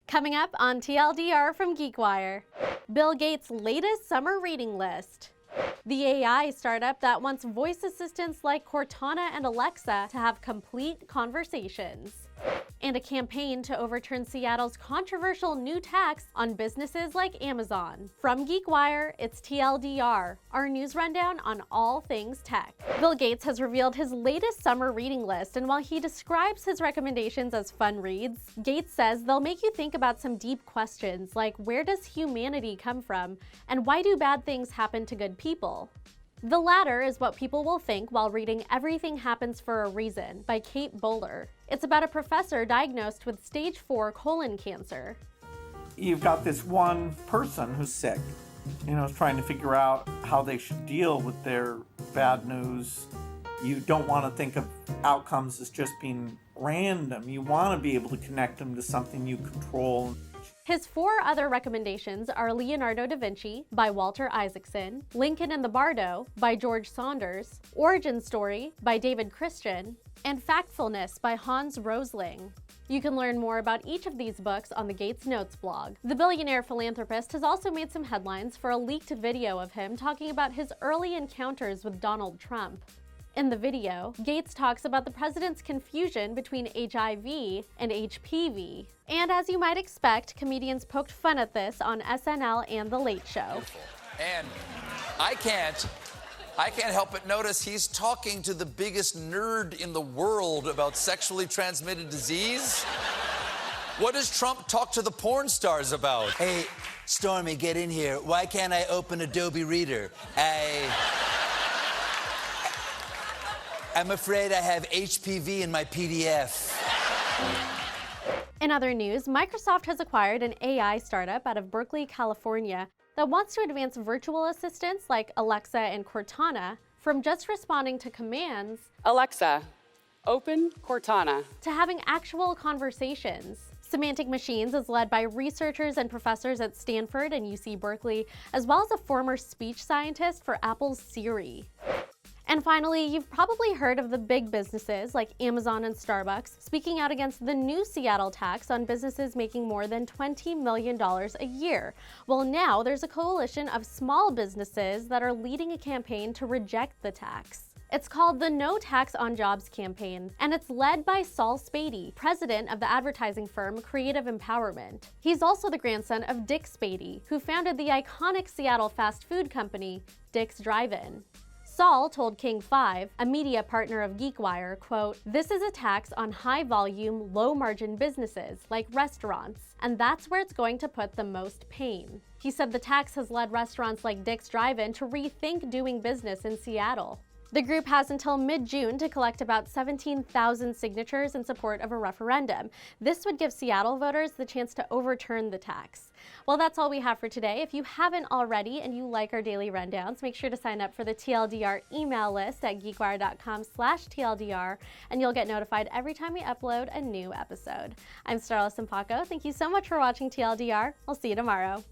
Coming up on TLDR from GeekWire, Bill Gates' latest summer reading list. The AI startup that wants voice assistants like Cortana and Alexa to have complete conversations. And a campaign to overturn Seattle's controversial new tax on businesses like Amazon. From GeekWire, it's TLDR, our news rundown on all things tech. Bill Gates has revealed his latest summer reading list, and while he describes his recommendations as fun reads, Gates says they'll make you think about some deep questions like where does humanity come from, and why do bad things happen to good people? The latter is what people will think while reading Everything Happens for a Reason by Kate Bowler. It's about a professor diagnosed with stage 4 colon cancer. You've got this one person who's sick, is trying to figure out how they should deal with their bad news. You don't want to think of outcomes as just being random. You want to be able to connect them to something you control. His 4 other recommendations are Leonardo da Vinci by Walter Isaacson, Lincoln and the Bardo by George Saunders, Origin Story by David Christian, and Factfulness by Hans Rosling. You can learn more about each of these books on the Gates Notes blog. The billionaire philanthropist has also made some headlines for a leaked video of him talking about his early encounters with Donald Trump. In the video, Gates talks about the president's confusion between HIV and HPV. And as you might expect, comedians poked fun at this on SNL and The Late Show. And I can't help but notice he's talking to the biggest nerd in the world about sexually transmitted disease. What does Trump talk to the porn stars about? Hey, Stormy, get in here. Why can't I open Adobe Reader? I'm afraid I have HPV in my PDF. In other news, Microsoft has acquired an AI startup out of Berkeley, California that wants to advance virtual assistants like Alexa and Cortana from just responding to commands, Alexa, open Cortana, to having actual conversations. Semantic Machines is led by researchers and professors at Stanford and UC Berkeley, as well as a former speech scientist for Apple's Siri. And finally, you've probably heard of the big businesses like Amazon and Starbucks speaking out against the new Seattle tax on businesses making more than $20 million a year. Well, now there's a coalition of small businesses that are leading a campaign to reject the tax. It's called the No Tax on Jobs campaign, and it's led by Saul Spady, president of the advertising firm Creative Empowerment. He's also the grandson of Dick Spady, who founded the iconic Seattle fast food company, Dick's Drive-In. Saul told King 5, a media partner of GeekWire, quote, "This is a tax on high-volume, low-margin businesses like restaurants, and that's where it's going to put the most pain." He said the tax has led restaurants like Dick's Drive-In to rethink doing business in Seattle. The group has until mid-June to collect about 17,000 signatures in support of a referendum. This would give Seattle voters the chance to overturn the tax. Well, that's all we have for today. If you haven't already and you like our daily rundowns, make sure to sign up for the TLDR email list at geekwire.com/TLDR, and you'll get notified every time we upload a new episode. I'm Starla Sampaco. Thank you so much for watching TLDR. I'll see you tomorrow.